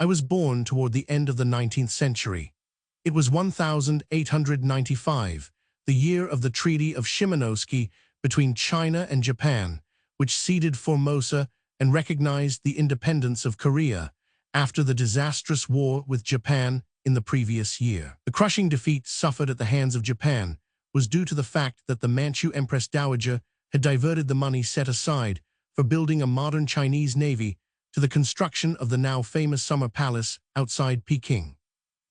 I was born toward the end of the 19th century. It was 1895, the year of the Treaty of Shimonoseki between China and Japan, which ceded Formosa and recognized the independence of Korea after the disastrous war with Japan in the previous year. The crushing defeat suffered at the hands of Japan was due to the fact that the Manchu Empress Dowager had diverted the money set aside for building a modern Chinese navy to the construction of the now famous Summer Palace outside Peking.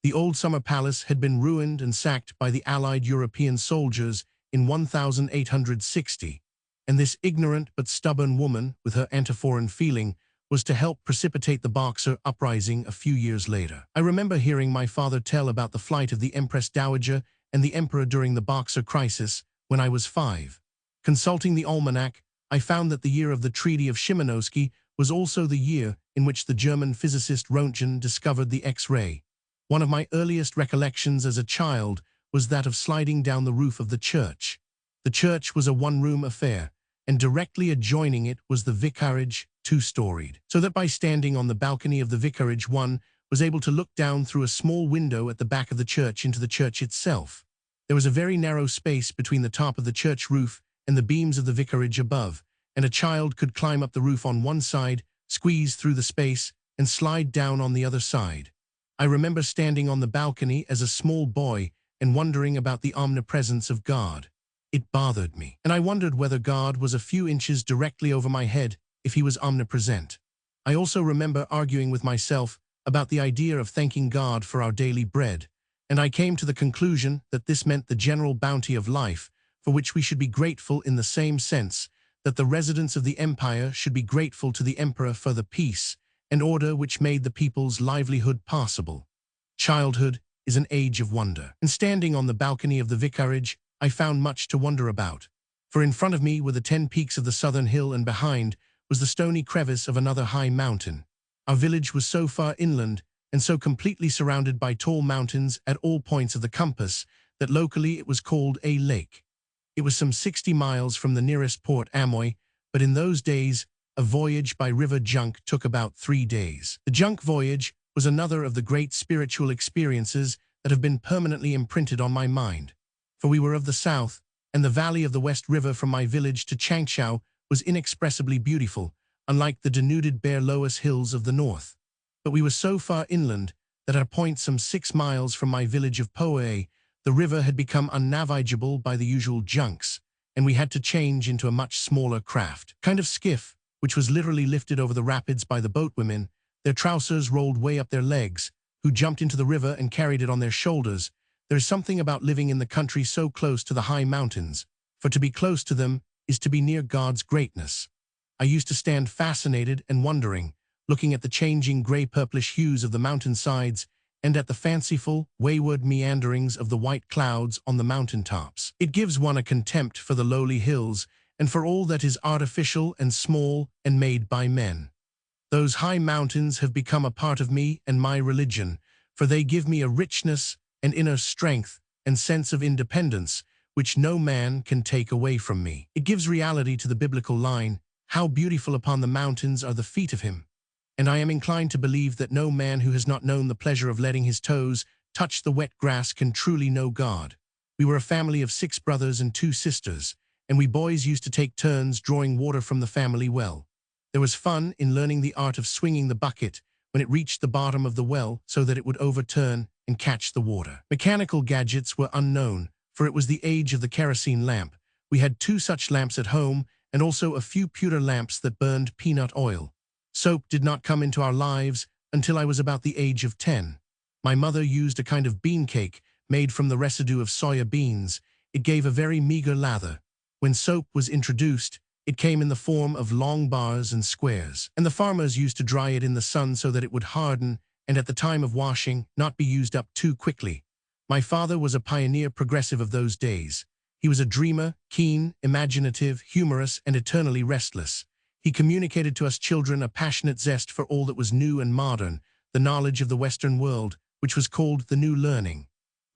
The old Summer Palace had been ruined and sacked by the Allied European soldiers in 1860, and this ignorant but stubborn woman, with her anti-foreign feeling, was to help precipitate the Boxer uprising a few years later. I remember hearing my father tell about the flight of the Empress Dowager and the Emperor during the Boxer crisis when I was 5. Consulting the almanac, I found that the year of the Treaty of Shimonoseki was also the year in which the German physicist Roentgen discovered the X-ray. One of my earliest recollections as a child was that of sliding down the roof of the church. The church was a one-room affair, and directly adjoining it was the vicarage, 2-storied, so that by standing on the balcony of the vicarage one was able to look down through a small window at the back of the church into the church itself. There was a very narrow space between the top of the church roof and the beams of the vicarage above, and a child could climb up the roof on one side, squeeze through the space, and slide down on the other side. I remember standing on the balcony as a small boy and wondering about the omnipresence of God. It bothered me, and I wondered whether God was a few inches directly over my head if he was omnipresent. I also remember arguing with myself about the idea of thanking God for our daily bread, and I came to the conclusion that this meant the general bounty of life, for which we should be grateful in the same sense that the residents of the empire should be grateful to the emperor for the peace and order which made the people's livelihood possible. Childhood is an age of wonder, and standing on the balcony of the vicarage, I found much to wonder about. For in front of me were the 10 peaks of the southern hill, and behind was the stony crevice of another high mountain. Our village was so far inland and so completely surrounded by tall mountains at all points of the compass that locally it was called a lake. It was some 60 miles from the nearest port, Amoy, but in those days, a voyage by river junk took about 3 days. The junk voyage was another of the great spiritual experiences that have been permanently imprinted on my mind. For we were of the south, and the valley of the West River from my village to Changsha was inexpressibly beautiful, unlike the denuded bare Loess hills of the north. But we were so far inland that at a point some 6 miles from my village of Poe, the river had become unnavigable by the usual junks, and we had to change into a much smaller craft, kind of skiff, which was literally lifted over the rapids by the boatwomen, their trousers rolled way up their legs, who jumped into the river and carried it on their shoulders. There is something about living in the country so close to the high mountains, for to be close to them is to be near God's greatness. I used to stand fascinated and wondering, looking at the changing gray-purplish hues of the mountainsides and at the fanciful, wayward meanderings of the white clouds on the mountaintops. It gives one a contempt for the lowly hills and for all that is artificial and small and made by men. Those high mountains have become a part of me and my religion, for they give me a richness and inner strength and sense of independence which no man can take away from me. It gives reality to the biblical line, "How beautiful upon the mountains are the feet of him." And I am inclined to believe that no man who has not known the pleasure of letting his toes touch the wet grass can truly know God. We were a family of 6 brothers and 2 sisters, and we boys used to take turns drawing water from the family well. There was fun in learning the art of swinging the bucket when it reached the bottom of the well so that it would overturn and catch the water. Mechanical gadgets were unknown, for it was the age of the kerosene lamp. We had 2 such lamps at home and also a few pewter lamps that burned peanut oil. Soap did not come into our lives until I was about the age of 10. My mother used a kind of bean cake made from the residue of soya beans. It gave a very meager lather. When soap was introduced, it came in the form of long bars and squares, and the farmers used to dry it in the sun so that it would harden and at the time of washing not be used up too quickly. My father was a pioneer progressive of those days. He was a dreamer, keen, imaginative, humorous, and eternally restless. He communicated to us children a passionate zest for all that was new and modern, the knowledge of the Western world, which was called the New Learning.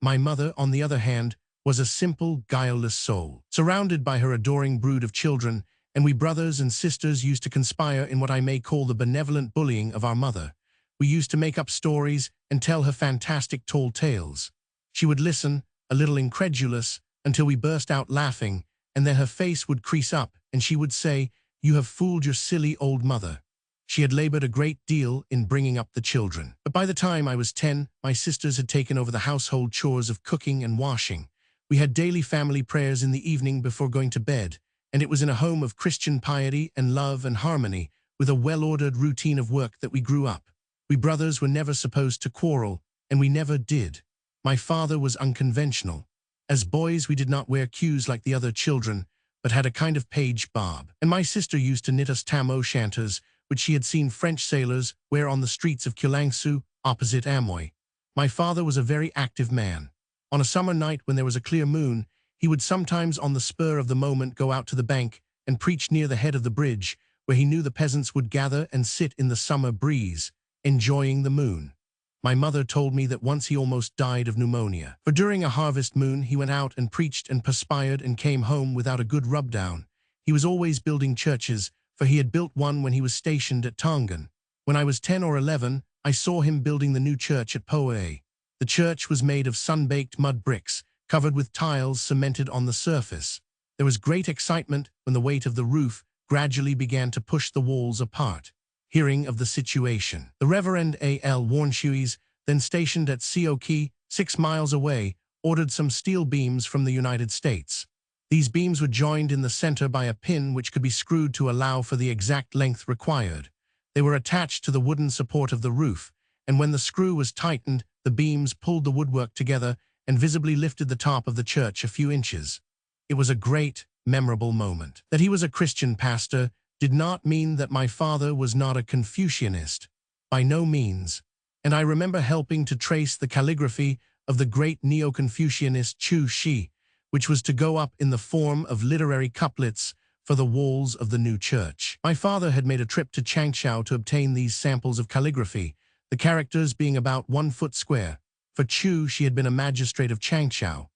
My mother, on the other hand, was a simple, guileless soul, surrounded by her adoring brood of children, and we brothers and sisters used to conspire in what I may call the benevolent bullying of our mother. We used to make up stories and tell her fantastic tall tales. She would listen, a little incredulous, until we burst out laughing, and then her face would crease up, and she would say, "You have fooled your silly old mother." She had labored a great deal in bringing up the children. But by the time I was 10, my sisters had taken over the household chores of cooking and washing. We had daily family prayers in the evening before going to bed, and it was in a home of Christian piety and love and harmony, with a well-ordered routine of work, that we grew up. We brothers were never supposed to quarrel, and we never did. My father was unconventional. As boys, we did not wear queues like the other children, but had a kind of page bob. And my sister used to knit us tam-o-shanters, which she had seen French sailors wear on the streets of Kielangsu, opposite Amoy. My father was a very active man. On a summer night when there was a clear moon, he would sometimes on the spur of the moment go out to the bank and preach near the head of the bridge, where he knew the peasants would gather and sit in the summer breeze, enjoying the moon. My mother told me that once he almost died of pneumonia. For during a harvest moon he went out and preached and perspired and came home without a good rub-down. He was always building churches, for he had built one when he was stationed at Tongan. When I was 10 or 11, I saw him building the new church at Poe. The church was made of sun-baked mud bricks, covered with tiles cemented on the surface. There was great excitement when the weight of the roof gradually began to push the walls apart. Hearing of the situation, the Reverend A.L. Warnshuis, then stationed at Seoki, 6 miles away, ordered some steel beams from the United States. These beams were joined in the center by a pin which could be screwed to allow for the exact length required. They were attached to the wooden support of the roof, and when the screw was tightened, the beams pulled the woodwork together and visibly lifted the top of the church a few inches. It was a great, memorable moment. That he was a Christian pastor did not mean that my father was not a Confucianist. By no means. And I remember helping to trace the calligraphy of the great Neo-Confucianist Chu Shi, which was to go up in the form of literary couplets for the walls of the new church. My father had made a trip to Changsha to obtain these samples of calligraphy, the characters being about 1 foot square. For Chu, she had been a magistrate of Changsha.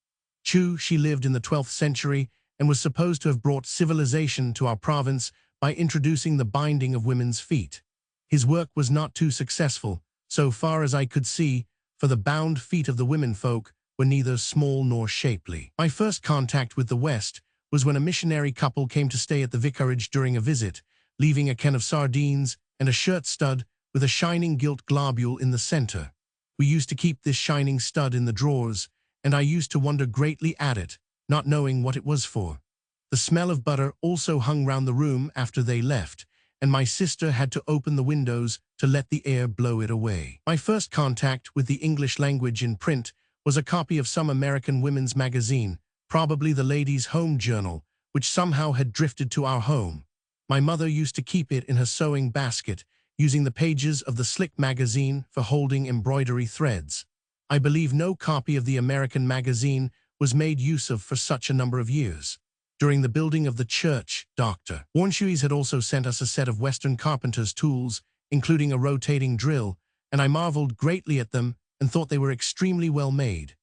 Chu, she lived in the 12th century and was supposed to have brought civilization to our province by introducing the binding of women's feet. His work was not too successful, so far as I could see, for the bound feet of the womenfolk were neither small nor shapely. My first contact with the West was when a missionary couple came to stay at the vicarage during a visit, leaving a can of sardines and a shirt stud with a shining gilt globule in the center. We used to keep this shining stud in the drawers, and I used to wonder greatly at it, not knowing what it was for. The smell of butter also hung round the room after they left, and my sister had to open the windows to let the air blow it away. My first contact with the English language in print was a copy of some American women's magazine, probably the Ladies' Home Journal, which somehow had drifted to our home. My mother used to keep it in her sewing basket, using the pages of the Slick magazine for holding embroidery threads. I believe no copy of the American magazine was made use of for such a number of years. During the building of the church, Dr. Warnshuis had also sent us a set of Western carpenter's tools, including a rotating drill, and I marveled greatly at them and thought they were extremely well made.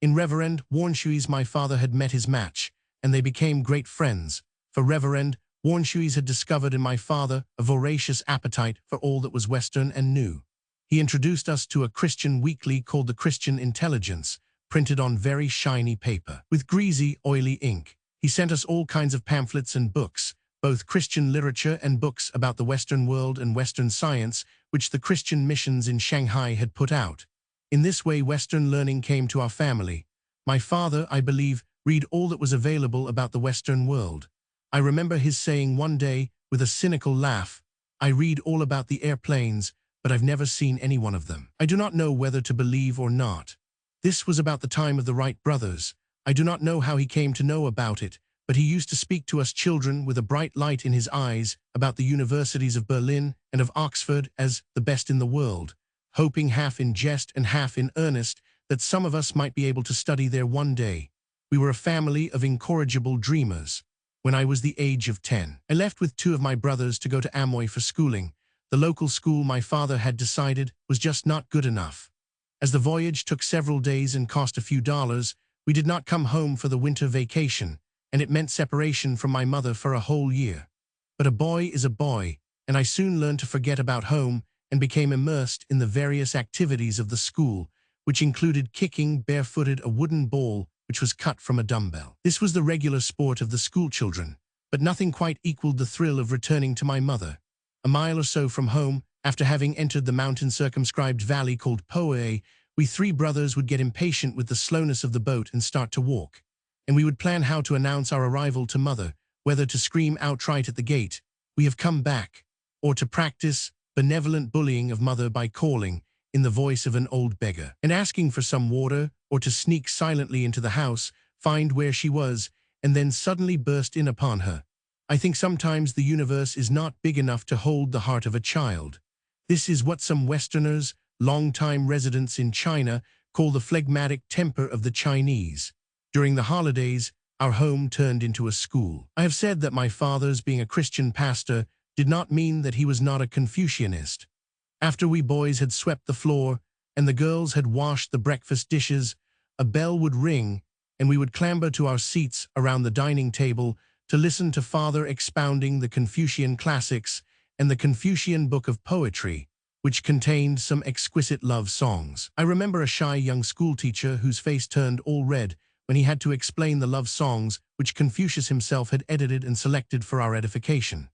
In Reverend Warnshuis, my father had met his match, and they became great friends, for Reverend Warnshuis had discovered in my father a voracious appetite for all that was Western and new. He introduced us to a Christian weekly called the Christian Intelligence, printed on very shiny paper, with greasy, oily ink. He sent us all kinds of pamphlets and books, both Christian literature and books about the Western world and Western science, which the Christian missions in Shanghai had put out. In this way, Western learning came to our family. My father, I believe, read all that was available about the Western world. I remember his saying one day, with a cynical laugh, "I read all about the airplanes, but I've never seen any one of them. I do not know whether to believe or not." This was about the time of the Wright brothers. I do not know how he came to know about it, but he used to speak to us children with a bright light in his eyes about the universities of Berlin and of Oxford as the best in the world, hoping half in jest and half in earnest that some of us might be able to study there one day. We were a family of incorrigible dreamers. When I was the age of 10, I left with 2 of my brothers to go to Amoy for schooling. The local school my father had decided was just not good enough. As the voyage took several days and cost a few dollars, we did not come home for the winter vacation, and it meant separation from my mother for a whole year. But a boy is a boy, and I soon learned to forget about home and became immersed in the various activities of the school, which included kicking barefooted a wooden ball which was cut from a dumbbell. This was the regular sport of the school children, but nothing quite equaled the thrill of returning to my mother. A mile or so from home, after having entered the mountain-circumscribed valley called Poe, we three brothers would get impatient with the slowness of the boat and start to walk, and we would plan how to announce our arrival to mother, whether to scream outright at the gate, "We have come back," or to practice benevolent bullying of mother by calling, in the voice of an old beggar, and asking for some water, or to sneak silently into the house, find where she was, and then suddenly burst in upon her. I think sometimes the universe is not big enough to hold the heart of a child. This is what some Westerners, long-time residents in China, call the phlegmatic temper of the Chinese. During the holidays, our home turned into a school. I have said that my father's being a Christian pastor did not mean that he was not a Confucianist. After we boys had swept the floor and the girls had washed the breakfast dishes, a bell would ring and we would clamber to our seats around the dining table to listen to Father expounding the Confucian classics and the Confucian book of poetry, which contained some exquisite love songs. I remember a shy young schoolteacher whose face turned all red when he had to explain the love songs which Confucius himself had edited and selected for our edification.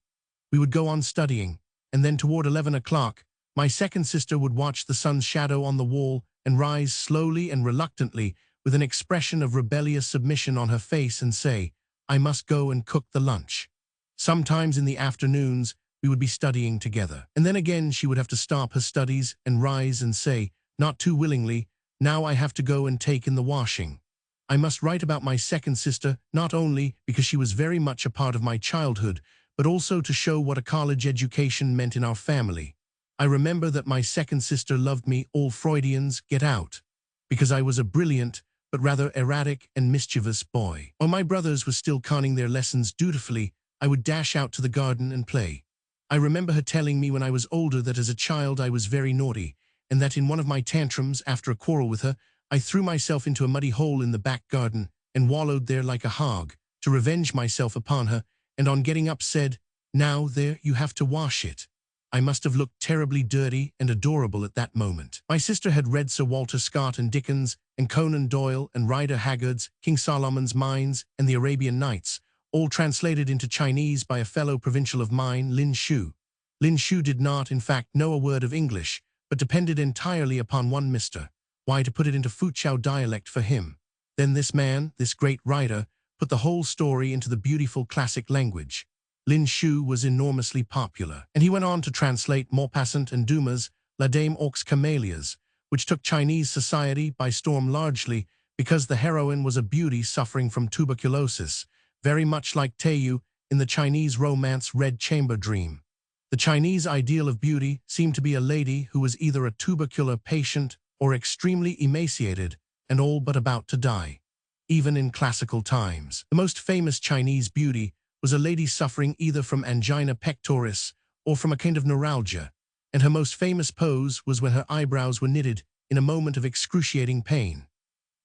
We would go on studying, and then toward 11 o'clock, my second sister would watch the sun's shadow on the wall and rise slowly and reluctantly with an expression of rebellious submission on her face and say, "I must go and cook the lunch." Sometimes in the afternoons, we would be studying together. And then again she would have to stop her studies and rise and say, not too willingly, "Now I have to go and take in the washing." I must write about my second sister not only because she was very much a part of my childhood, but also to show what a college education meant in our family. I remember that my second sister loved me, all Freudians get out, because I was a brilliant, but rather erratic and mischievous boy. While my brothers were still conning their lessons dutifully, I would dash out to the garden and play. I remember her telling me when I was older that as a child I was very naughty, and that in one of my tantrums after a quarrel with her, I threw myself into a muddy hole in the back garden and wallowed there like a hog, to revenge myself upon her, and on getting up said, "Now there, you have to wash it." I must have looked terribly dirty and adorable at that moment. My sister had read Sir Walter Scott and Dickens and Conan Doyle and Rider Haggard's King Solomon's Mines and the Arabian Nights, all translated into Chinese by a fellow provincial of mine, Lin Shu. Lin Shu did not, in fact, know a word of English, but depended entirely upon one Mr. Y to put it into Foochow dialect for him. Then this man, this great writer, put the whole story into the beautiful classic language. Lin Shu was enormously popular, and he went on to translate Maupassant and Dumas' La Dame aux Camélias, which took Chinese society by storm largely because the heroine was a beauty suffering from tuberculosis, very much like Teiyu in the Chinese romance Red Chamber Dream. The Chinese ideal of beauty seemed to be a lady who was either a tubercular patient or extremely emaciated and all but about to die. Even in classical times, the most famous Chinese beauty was a lady suffering either from angina pectoris or from a kind of neuralgia, and her most famous pose was when her eyebrows were knitted in a moment of excruciating pain.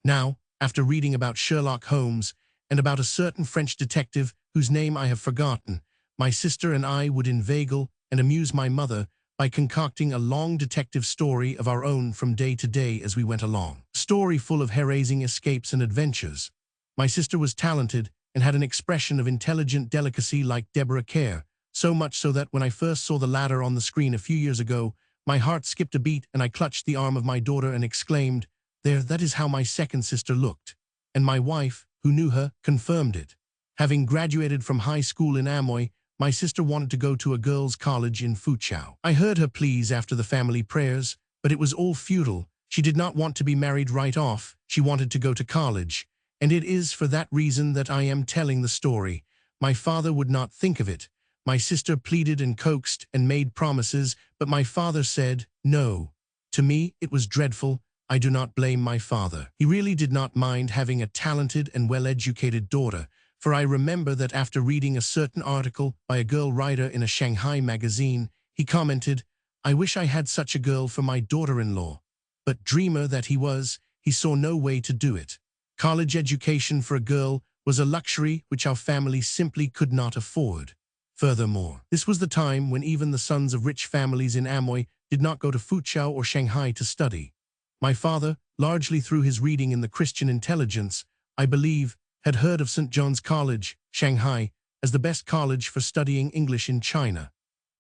Now, after reading about Sherlock Holmes and about a certain French detective whose name I have forgotten, my sister and I would inveigle and amuse my mother by concocting a long detective story of our own from day to day as we went along. A story full of hair-raising escapes and adventures. My sister was talented and had an expression of intelligent delicacy like Deborah Kerr, so much so that when I first saw the latter on the screen a few years ago, my heart skipped a beat and I clutched the arm of my daughter and exclaimed, "There, that is how my second sister looked." And my wife, who knew her, confirmed it. Having graduated from high school in Amoy, my sister wanted to go to a girls' college in Foochow. I heard her pleas after the family prayers, but it was all futile. She did not want to be married right off. She wanted to go to college. And it is for that reason that I am telling the story. My father would not think of it. My sister pleaded and coaxed and made promises, but my father said, no. To me, it was dreadful. I do not blame my father. He really did not mind having a talented and well-educated daughter, for I remember that after reading a certain article by a girl writer in a Shanghai magazine, he commented, "I wish I had such a girl for my daughter-in-law." But dreamer that he was, he saw no way to do it. College education for a girl was a luxury which our family simply could not afford. Furthermore, this was the time when even the sons of rich families in Amoy did not go to Fuzhou or Shanghai to study. My father, largely through his reading in the Christian Intelligence, I believe, had heard of St. John's College, Shanghai, as the best college for studying English in China.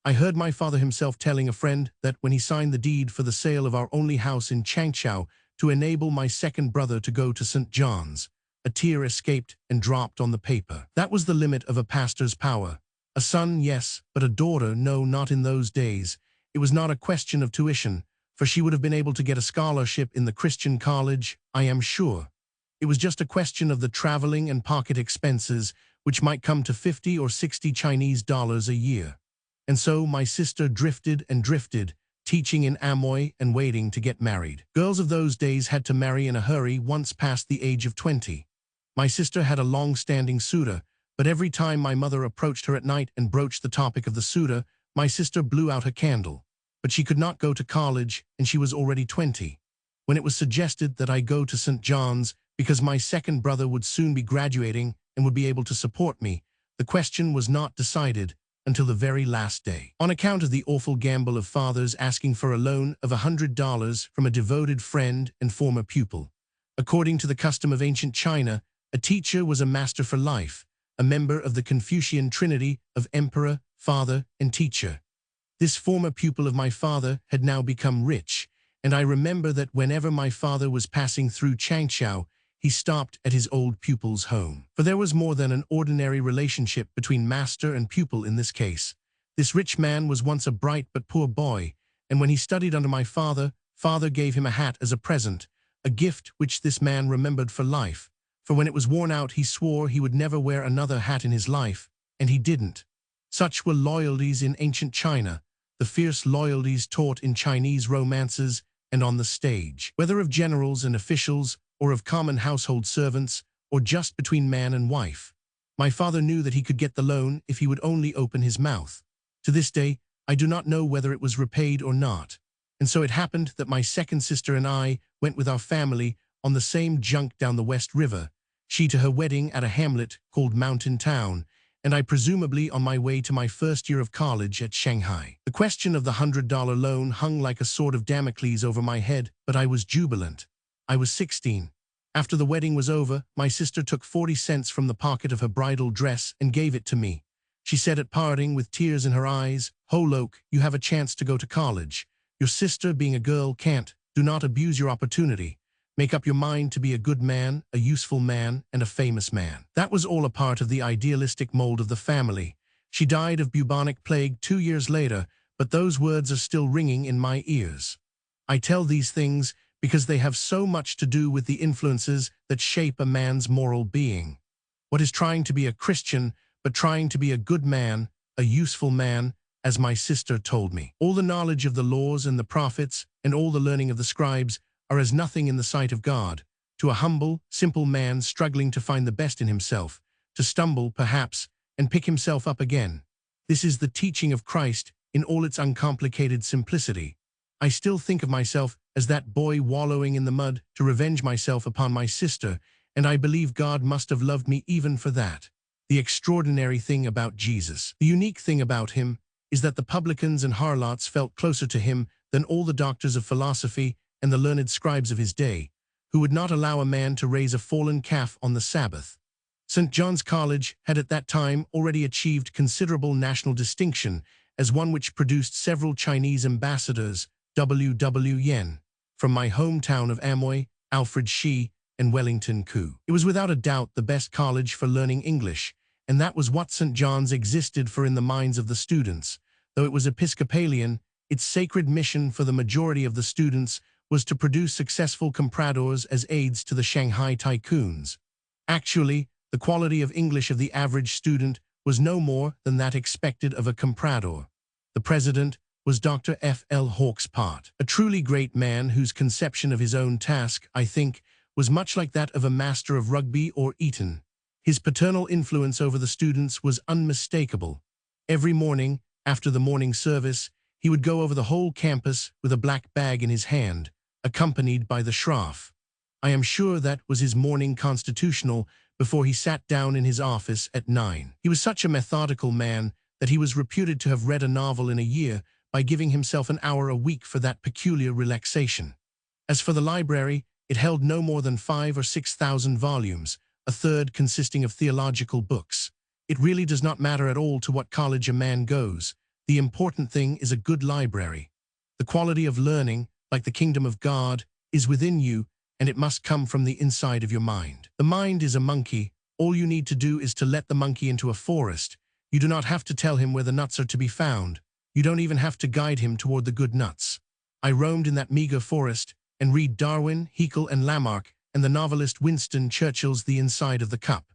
I heard my father himself telling a friend that when he signed the deed for the sale of our only house in Changchou to enable my second brother to go to St. John's, a tear escaped and dropped on the paper. That was the limit of a pastor's power. A son, yes, but a daughter, no, not in those days. It was not a question of tuition, for she would have been able to get a scholarship in the Christian college, I am sure. It was just a question of the traveling and pocket expenses, which might come to 50 or 60 Chinese dollars a year. And so my sister drifted and drifted, teaching in Amoy and waiting to get married. Girls of those days had to marry in a hurry once past the age of 20. My sister had a long-standing suitor, but every time my mother approached her at night and broached the topic of the suitor, my sister blew out her candle. But she could not go to college, and she was already 20. When it was suggested that I go to St. John's because my second brother would soon be graduating and would be able to support me, the question was not decided until the very last day. On account of the awful gamble of fathers asking for a loan of $100 from a devoted friend and former pupil. According to the custom of ancient China, a teacher was a master for life, a member of the Confucian trinity of emperor, father, and teacher. This former pupil of my father had now become rich, and I remember that whenever my father was passing through Changchou, he stopped at his old pupil's home. For there was more than an ordinary relationship between master and pupil in this case. This rich man was once a bright but poor boy, and when he studied under my father, father gave him a hat as a present, a gift which this man remembered for life. For when it was worn out, he swore he would never wear another hat in his life, and he didn't. Such were loyalties in ancient China, the fierce loyalties taught in Chinese romances and on the stage, whether of generals and officials, or of common household servants, or just between man and wife. My father knew that he could get the loan if he would only open his mouth. To this day, I do not know whether it was repaid or not. And so it happened that my second sister and I went with our family on the same junk down the West River, she to her wedding at a hamlet called Mountain Town, and I presumably on my way to my first year of college at Shanghai. The question of the $100 loan hung like a sword of Damocles over my head, but I was jubilant. I was 16. After the wedding was over, my sister took 40 cents from the pocket of her bridal dress and gave it to me. She said at parting with tears in her eyes, "Ho, Loke, you have a chance to go to college. Your sister, being a girl, can't. Do not abuse your opportunity. Make up your mind to be a good man, a useful man, and a famous man." That was all a part of the idealistic mold of the family. She died of bubonic plague 2 years later, but those words are still ringing in my ears. I tell these things because they have so much to do with the influences that shape a man's moral being. What is trying to be a Christian, but trying to be a good man, a useful man, as my sister told me. All the knowledge of the laws and the prophets, and all the learning of the scribes, are as nothing in the sight of God, to a humble, simple man struggling to find the best in himself, to stumble, perhaps, and pick himself up again. This is the teaching of Christ in all its uncomplicated simplicity. I still think of myself as that boy wallowing in the mud to revenge myself upon my sister, and I believe God must have loved me even for that. The extraordinary thing about Jesus, the unique thing about him, is that the publicans and harlots felt closer to him than all the doctors of philosophy and the learned scribes of his day, who would not allow a man to raise a fallen calf on the Sabbath. St. John's College had at that time already achieved considerable national distinction as one which produced several Chinese ambassadors, W. Yen, from my hometown of Amoy, Alfred Shi, and Wellington Koo. It was without a doubt the best college for learning English, and that was what St. John's existed for in the minds of the students. Though it was Episcopalian, its sacred mission for the majority of the students was to produce successful compradors as aides to the Shanghai tycoons. Actually, the quality of English of the average student was no more than that expected of a comprador. The president was Dr. F. L. Hawkes Part, a truly great man whose conception of his own task, I think, was much like that of a master of Rugby or Eton. His paternal influence over the students was unmistakable. Every morning, after the morning service, he would go over the whole campus with a black bag in his hand, accompanied by the shroff. I am sure that was his morning constitutional before he sat down in his office at 9. He was such a methodical man that he was reputed to have read a novel in a year, by giving himself an hour a week for that peculiar relaxation. As for the library, it held no more than 5,000 or 6,000 volumes, a third consisting of theological books. It really does not matter at all to what college a man goes. The important thing is a good library. The quality of learning, like the kingdom of God, is within you, and it must come from the inside of your mind. The mind is a monkey. All you need to do is to let the monkey into a forest. You do not have to tell him where the nuts are to be found. You don't even have to guide him toward the good nuts. I roamed in that meager forest and read Darwin, Haeckel, and Lamarck, and the novelist Winston Churchill's The Inside of the Cup.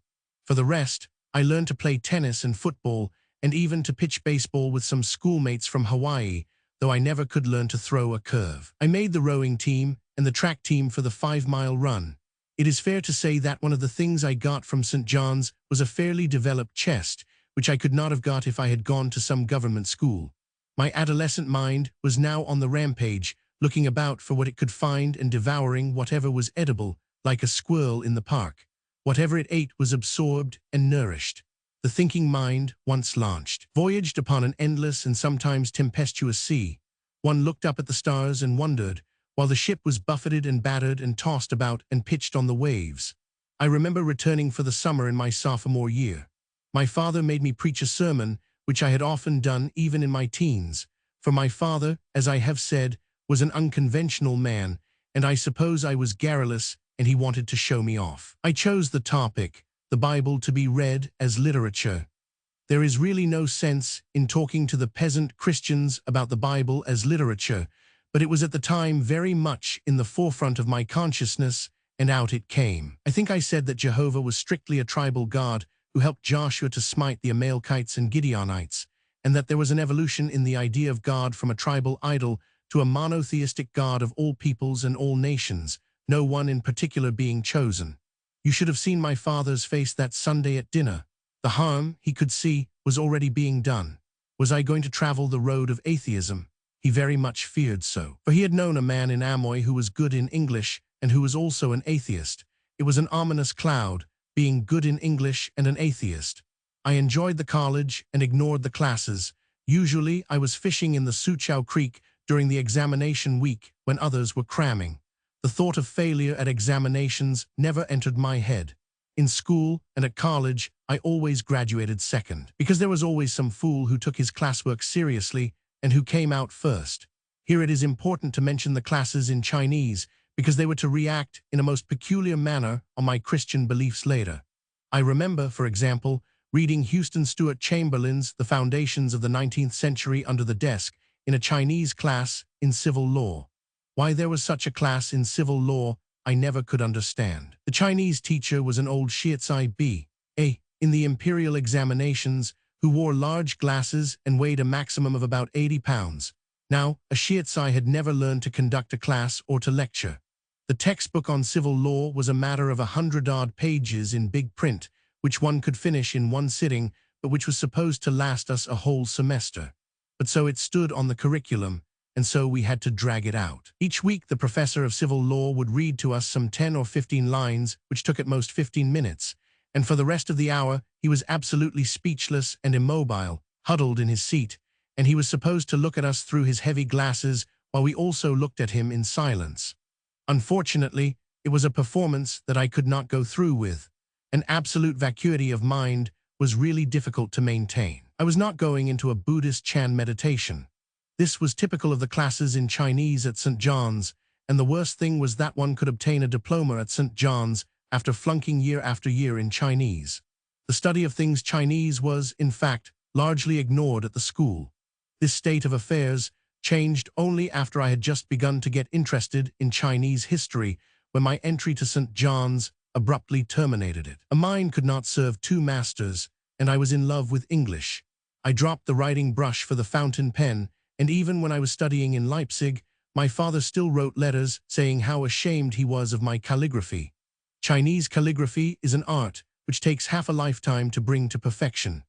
For the rest, I learned to play tennis and football, and even to pitch baseball with some schoolmates from Hawaii, though I never could learn to throw a curve. I made the rowing team and the track team for the 5-mile run. It is fair to say that one of the things I got from St. John's was a fairly developed chest, which I could not have got if I had gone to some government school. My adolescent mind was now on the rampage, looking about for what it could find and devouring whatever was edible, like a squirrel in the park. Whatever it ate was absorbed and nourished. The thinking mind, once launched, voyaged upon an endless and sometimes tempestuous sea. One looked up at the stars and wondered, while the ship was buffeted and battered and tossed about and pitched on the waves. I remember returning for the summer in my sophomore year. My father made me preach a sermon, which I had often done even in my teens, for my father, as I have said, was an unconventional man, and I suppose I was garrulous and he wanted to show me off. I chose the topic, the Bible to be read as literature. There is really no sense in talking to the peasant Christians about the Bible as literature, but it was at the time very much in the forefront of my consciousness, and out it came. I think I said that Jehovah was strictly a tribal God who helped Joshua to smite the Amalekites and Gideonites, and that there was an evolution in the idea of God from a tribal idol to a monotheistic God of all peoples and all nations, no one in particular being chosen. You should have seen my father's face that Sunday at dinner. The harm, he could see, was already being done. Was I going to travel the road of atheism? He very much feared so. For he had known a man in Amoy who was good in English and who was also an atheist. It was an ominous cloud, being good in English and an atheist. I enjoyed the college and ignored the classes. Usually I was fishing in the Suchow Creek during the examination week when others were cramming. The thought of failure at examinations never entered my head. In school and at college, I always graduated second, because there was always some fool who took his classwork seriously and who came out first. Here it is important to mention the classes in Chinese, because they were to react in a most peculiar manner on my Christian beliefs later. I remember, for example, reading Houston Stewart Chamberlain's The Foundations of the 19th Century under the desk in a Chinese class in civil law. Why there was such a class in civil law, I never could understand. The Chinese teacher was an old Shiitsai B.A. in the imperial examinations, who wore large glasses and weighed a maximum of about 80 pounds. Now, a Shiitsai had never learned to conduct a class or to lecture. The textbook on civil law was a matter of 100-odd pages in big print, which one could finish in one sitting, but which was supposed to last us a whole semester. But so it stood on the curriculum, and so we had to drag it out. Each week the professor of civil law would read to us some 10 or 15 lines, which took at most 15 minutes, and for the rest of the hour he was absolutely speechless and immobile, huddled in his seat, and he was supposed to look at us through his heavy glasses while we also looked at him in silence. Unfortunately, it was a performance that I could not go through with. An absolute vacuity of mind was really difficult to maintain. I was not going into a Buddhist Chan meditation. This was typical of the classes in Chinese at St. John's, and the worst thing was that one could obtain a diploma at St. John's after flunking year after year in Chinese. The study of things Chinese was, in fact, largely ignored at the school. This state of affairs changed only after I had just begun to get interested in Chinese history, when my entry to St. John's abruptly terminated it. A mind could not serve two masters, and I was in love with English. I dropped the writing brush for the fountain pen, and even when I was studying in Leipzig, my father still wrote letters saying how ashamed he was of my calligraphy. Chinese calligraphy is an art which takes half a lifetime to bring to perfection.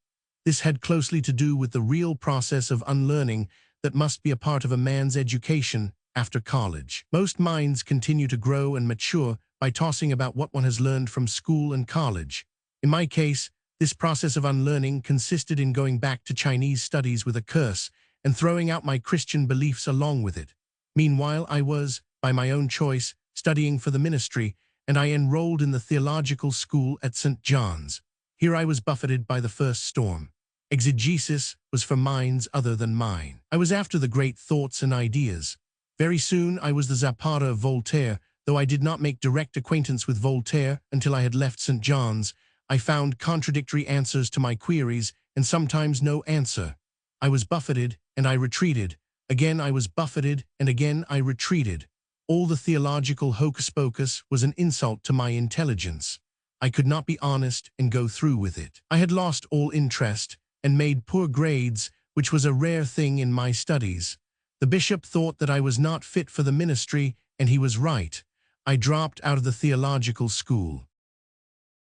This had closely to do with the real process of unlearning that must be a part of a man's education after college. Most minds continue to grow and mature by tossing about what one has learned from school and college. In my case, this process of unlearning consisted in going back to Chinese studies with a curse and throwing out my Christian beliefs along with it. Meanwhile, I was, by my own choice, studying for the ministry, and I enrolled in the theological school at St. John's. Here I was buffeted by the first storm. Exegesis was for minds other than mine. I was after the great thoughts and ideas. Very soon I was the Zapata of Voltaire, though I did not make direct acquaintance with Voltaire until I had left St. John's. I found contradictory answers to my queries, and sometimes no answer. I was buffeted, and I retreated. Again I was buffeted, and again I retreated. All the theological hocus-pocus was an insult to my intelligence. I could not be honest and go through with it. I had lost all interest and made poor grades, which was a rare thing in my studies. The bishop thought that I was not fit for the ministry, and he was right. I dropped out of the theological school.